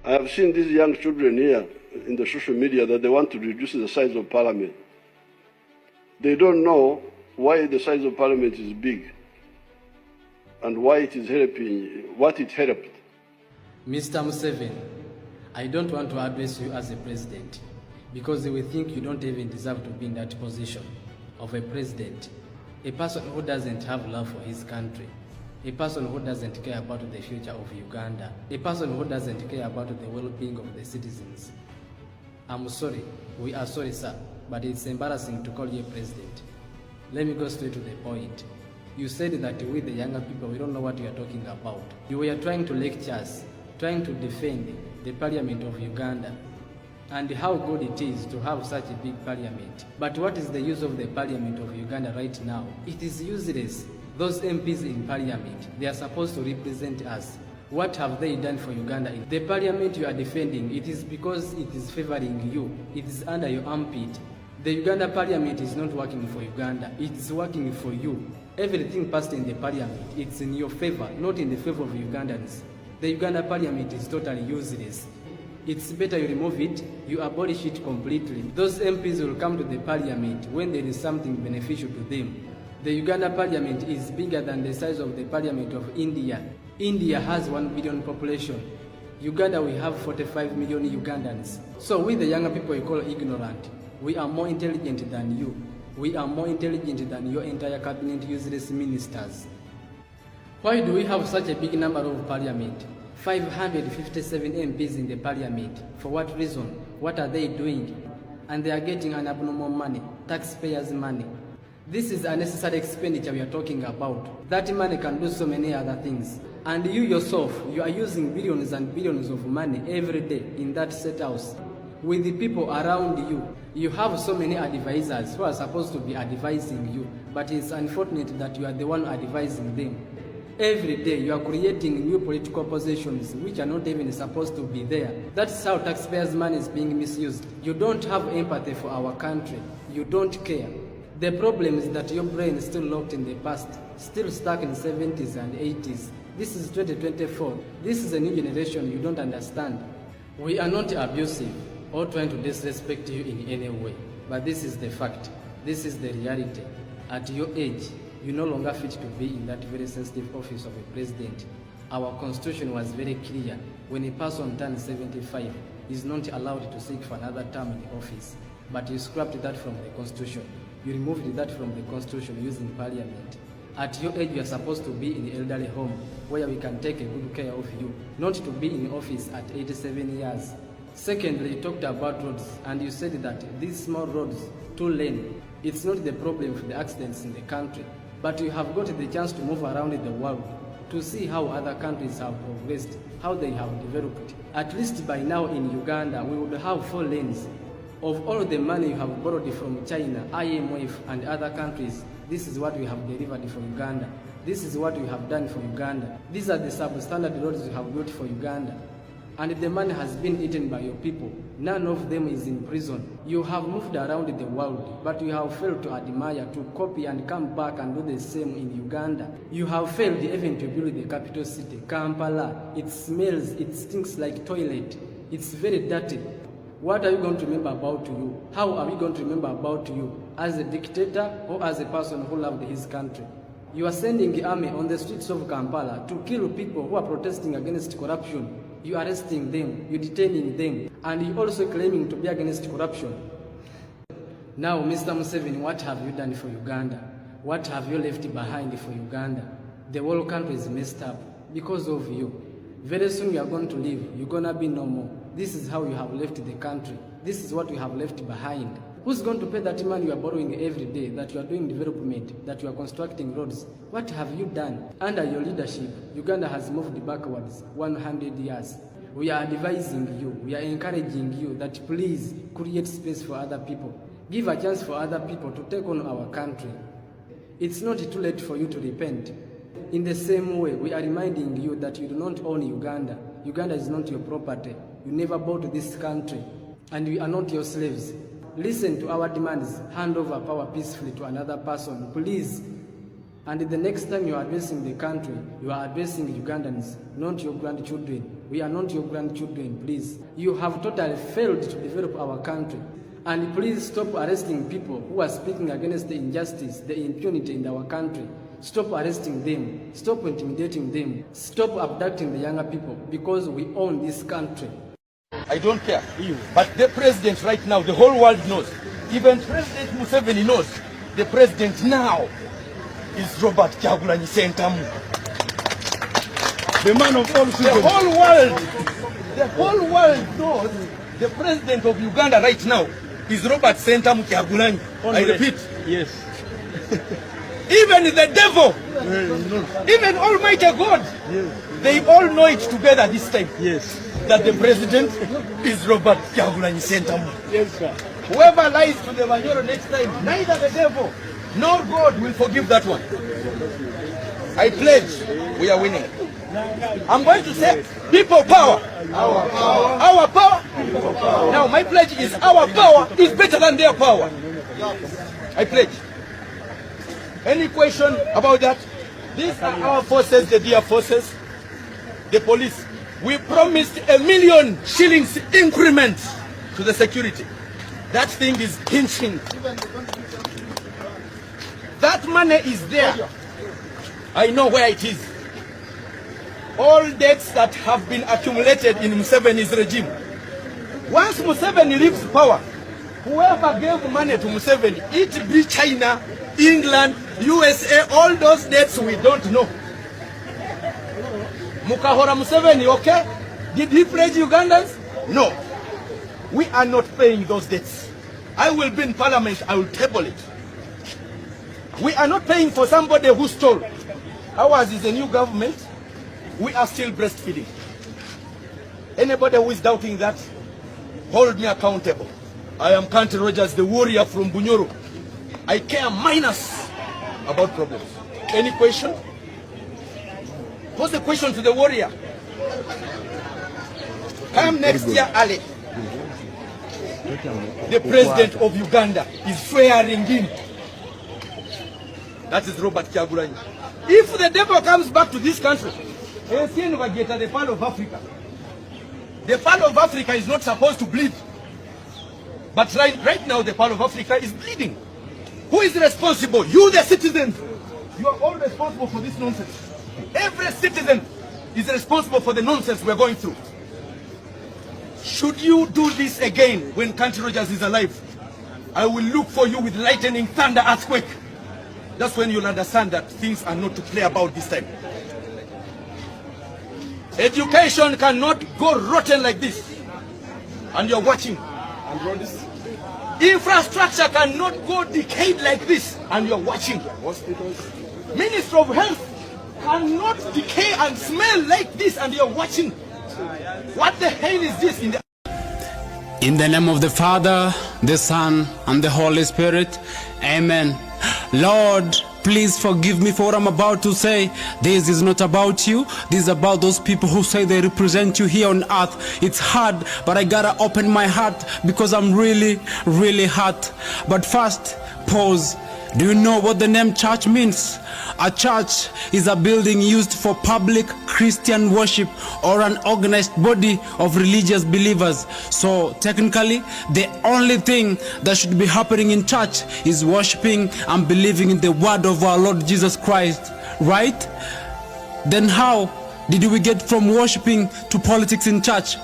I have seen these young children here in the social media that they want to reduce the size of parliament. They don't know why the size of parliament is big and why it is helping, what it helped. Mr. Museven, I don't want to address you as a president because we think you don't even deserve to be in that position of a president. A person who doesn't have love for his country, a person who doesn't care about the future of Uganda, a person who doesn't care about the well-being of the citizens. I'm sorry, we are sorry, sir, but it's embarrassing to call you a president. Let me go straight to the point. You said that we, the younger people, we don't know what you are talking about. You were trying to lecture us, trying to defend the parliament of Uganda and how good it is to have such a big parliament. But what is the use of the parliament of Uganda right now? It is useless. Those MPs in parliament, they are supposed to represent us. What have they done for Uganda? The parliament you are defending, it is because it is favoring you. It is under your armpit. The Uganda parliament is not working for Uganda. It is working for you. Everything passed in the parliament, it's in your favor, not in the favor of Ugandans. The Uganda parliament is totally useless. It's better you remove it, you abolish it completely. Those MPs will come to the parliament when there is something beneficial to them. The Uganda parliament is bigger than the size of the parliament of India. India has 1 billion population. Uganda, we have 45 million Ugandans. So we, the younger people, you call ignorant. We are more intelligent than you. We are more intelligent than your entire cabinet useless ministers. Why do we have such a big number of parliament? 557 MPs in the parliament. For what reason? What are they doing? And they are getting an abnormal money, taxpayers' money. This is unnecessary expenditure we are talking about. That money can do so many other things. And you yourself, you are using billions and billions of money every day in that set house. With the people around you, you have so many advisors who are supposed to be advising you, but it's unfortunate that you are the one advising them. Every day you are creating new political positions which are not even supposed to be there. That's how taxpayers' money is being misused. You don't have empathy for our country. You don't care. The problem is that your brain is still locked in the past, still stuck in the 70s and 80s. This is 2024. This is a new generation you don't understand. We are not abusive or trying to disrespect you in any way, but this is the fact. This is the reality. At your age, you no longer fit to be in that very sensitive office of a president. Our constitution was very clear. When a person turns 75, he is not allowed to seek for another term in the office. But you scrapped that from the constitution. You removed that from the constitution using parliament. At your age, you are supposed to be in the elderly home where we can take a good care of you, not to be in office at 87 years. Secondly, you talked about roads and you said that these small roads, 2-lane, it's not the problem for the accidents in the country, but you have got the chance to move around the world to see how other countries have progressed, how they have developed. At least by now in Uganda, we would have 4 lanes. Of all the money you have borrowed from China, IMF and other countries, this is what we have delivered for Uganda. This is what we have done for Uganda. These are the substandard roads we have built for Uganda. And the money has been eaten by your people. None of them is in prison. You have moved around the world, but you have failed to admire, to copy and come back and do the same in Uganda. You have failed even to build the capital city, Kampala. It smells, it stinks like toilet. It's very dirty. What are you going to remember about you? How are we going to remember about you? As a dictator or as a person who loved his country? You are sending the army on the streets of Kampala to kill people who are protesting against corruption. You are arresting them, you detaining them, and you also claiming to be against corruption. Now, Mr. Museven, what have you done for Uganda? What have you left behind for Uganda? The whole country is messed up because of you. Very soon you are going to leave. You're going to be no more. This is how you have left the country. This is what you have left behind. Who's going to pay that money you are borrowing every day, that you are doing development, that you are constructing roads? What have you done? Under your leadership, Uganda has moved backwards 100 years. We are advising you, we are encouraging you that please create space for other people. Give a chance for other people to take on our country. It's not too late for you to repent. In the same way, we are reminding you that you do not own Uganda. Uganda is not your property. You never bought this country, and we are not your slaves. Listen to our demands. Hand over power peacefully to another person, please. And the next time you are addressing the country, you are addressing Ugandans, not your grandchildren. We are not your grandchildren, please. You have totally failed to develop our country. And please stop arresting people who are speaking against the injustice, the impunity in our country. Stop arresting them. Stop intimidating them. Stop abducting the younger people, because we own this country. I don't care. But the president right now, the whole world knows. Even President Museven knows. The president now is Robert Kyagulanyi Ssentamu. The man of all The whole world knows the president of Uganda right now is Robert Ssentamu Kyagulanyi. I repeat. Yes. Even the devil, even Almighty God, they all know it together this time. Yes. That the president is Robert Kyagulanyi Ssentamu. Yes, sir. Whoever lies to the Banyoro next time, neither the devil nor God will forgive that one. I pledge we are winning. I'm going to say, people power. Our power. Our power. People power. Now my pledge is our power is better than their power. I pledge. Any question about that? These are our forces, the dear forces, the police. We promised $1 million shillings increment to the security. That thing is pinching. That money is there. I know where it is. All debts that have been accumulated in Museven's regime. Once Museven leaves power, whoever gave money to Museven, it be China, England, USA, all those debts we don't know. Mukahora Museven, okay? Did he pledge Ugandans? No. We are not paying those debts. I will be in parliament, I will table it. We are not paying for somebody who stole. Ours is a new government. We are still breastfeeding. Anybody who is doubting that, hold me accountable. I am Kanti Rogers, the warrior from Bunyoro. I care minus about problems. Any question? Pose a question to the warrior. Come next year, Ali. The president of Uganda is swearing in. That is Robert Kyagulanyi. If the devil comes back to this country, the Pearl of Africa. The Pearl of Africa is not supposed to bleed. But right now, the Pearl of Africa is bleeding. Who is responsible? You, the citizens. You are all responsible for this nonsense. Every citizen is responsible for the nonsense we are going through. Should you do this again when Kanti Rogers is alive, I will look for you with lightning, thunder, earthquake. That's when you'll understand that things are not to play about this time. Education cannot go rotten like this. And you're watching. Infrastructure cannot go decayed like this. And you're watching. Ministry of Health cannot decay and smell like this. And you're watching. What the hell is this In the name of the Father, the Son, and the Holy Spirit. Amen. Lord, please forgive me for what I'm about to say. This is not about you. This is about those people who say they represent you here on earth. It's hard, but I gotta open my heart because I'm really, really hurt. But first, pause. Do you know what the name church means? A church is a building used for public Christian worship or an organized body of religious believers. So technically, the only thing that should be happening in church is worshiping and believing in the word of our Lord Jesus Christ, right? Then how did we get from worshiping to politics in church?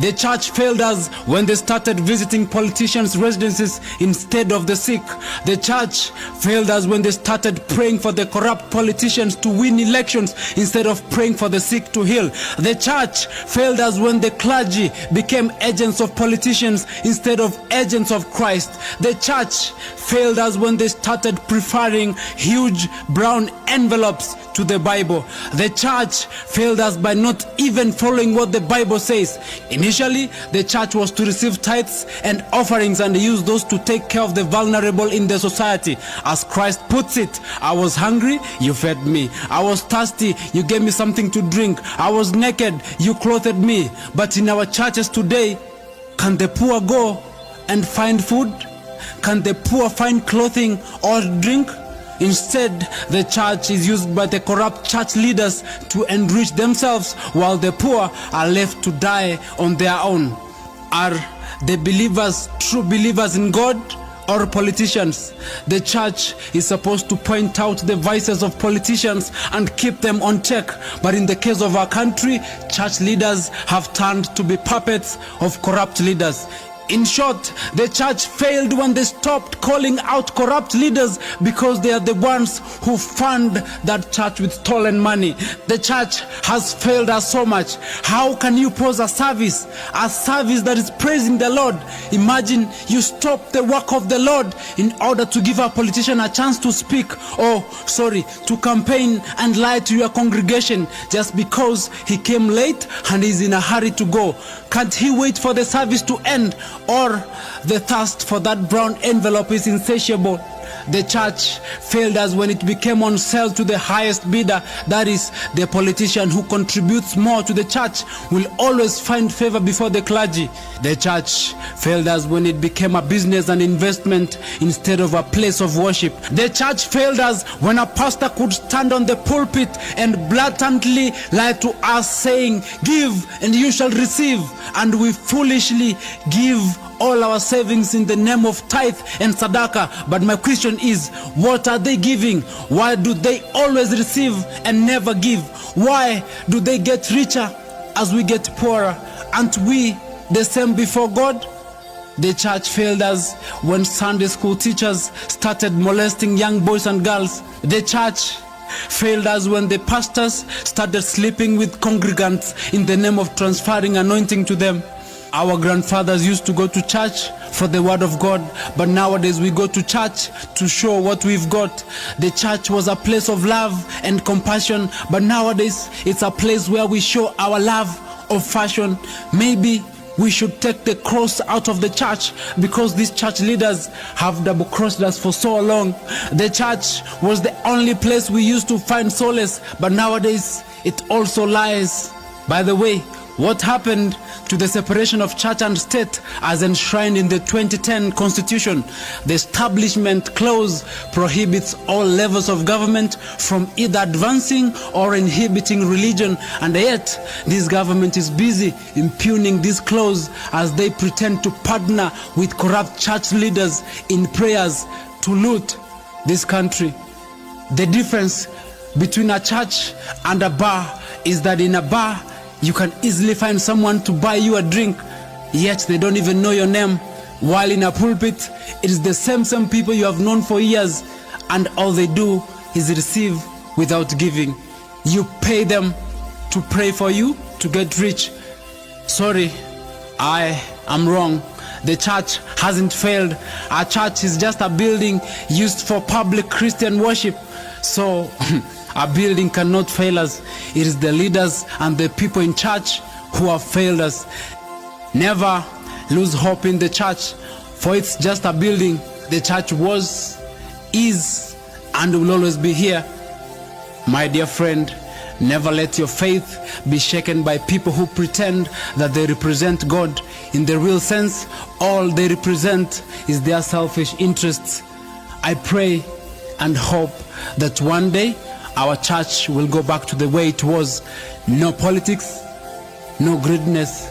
The church failed us when they started visiting politicians' residences instead of the sick. The church failed us when they started praying for the corrupt politicians to win elections instead of praying for the sick to heal. The church failed us when the clergy became agents of politicians instead of agents of Christ. The church failed us when they started preferring huge brown envelopes to the Bible. The church failed us by not even following what the Bible says. Initially, the church was to receive tithes and offerings and use those to take care of the vulnerable in the society. As Christ puts it, I was hungry, you fed me. I was thirsty, you gave me something to drink. I was naked, you clothed me. But in our churches today, can the poor go and find food? Can the poor find clothing or drink? Instead, the church is used by the corrupt church leaders to enrich themselves, while the poor are left to die on their own. Are the believers true believers in God, or politicians? The church is supposed to point out the vices of politicians and keep them on check. But in the case of our country, church leaders have turned to be puppets of corrupt leaders. In short, the church failed when they stopped calling out corrupt leaders because they are the ones who fund that church with stolen money. The church has failed us so much. How can you pose a service that is praising the Lord? Imagine you stop the work of the Lord in order to give a politician a chance to speak, to campaign and lie to your congregation just because he came late and is in a hurry to go. Can't he wait for the service to end? Or the thirst for that brown envelope is insatiable. The church failed us when it became on sale to the highest bidder. That is, the politician who contributes more to the church will always find favor before the clergy. The church failed us when it became a business and investment instead of a place of worship. The church failed us when a pastor could stand on the pulpit and blatantly lie to us saying, "Give and you shall receive," and we foolishly give all our savings in the name of tithe and sadaka. But my question is, what are they giving? Why do they always receive and never give? Why do they get richer as we get poorer? Aren't we the same before God? The church failed us when Sunday school teachers started molesting young boys and girls. The church failed us when the pastors started sleeping with congregants in the name of transferring anointing to them. Our grandfathers used to go to church for the word of God, but nowadays we go to church to show what we've got. The church was a place of love and compassion, but nowadays it's a place where we show our love of fashion. Maybe we should take the cross out of the church because these church leaders have double-crossed us for so long. The church was the only place we used to find solace, but nowadays it also lies. By the way, what happened to the separation of church and state as enshrined in the 2010 Constitution? The Establishment Clause prohibits all levels of government from either advancing or inhibiting religion, and yet this government is busy impugning this clause as they pretend to partner with corrupt church leaders in prayers to loot this country. The difference between a church and a bar is that in a bar, you can easily find someone to buy you a drink, yet they don't even know your name. While in a pulpit, it is the same people you have known for years, and all they do is receive without giving. You pay them to pray for you to get rich. Sorry, I am wrong. The church hasn't failed. Our church is just a building used for public Christian worship. So, a building cannot fail us. It is the leaders and the people in church who have failed us. Never lose hope in the church, for it's just a building. The church was, is, and will always be here. My dear friend, never let your faith be shaken by people who pretend that they represent God. In the real sense, all they represent is their selfish interests. I pray and hope that one day our church will go back to the way it was. No politics, no greediness,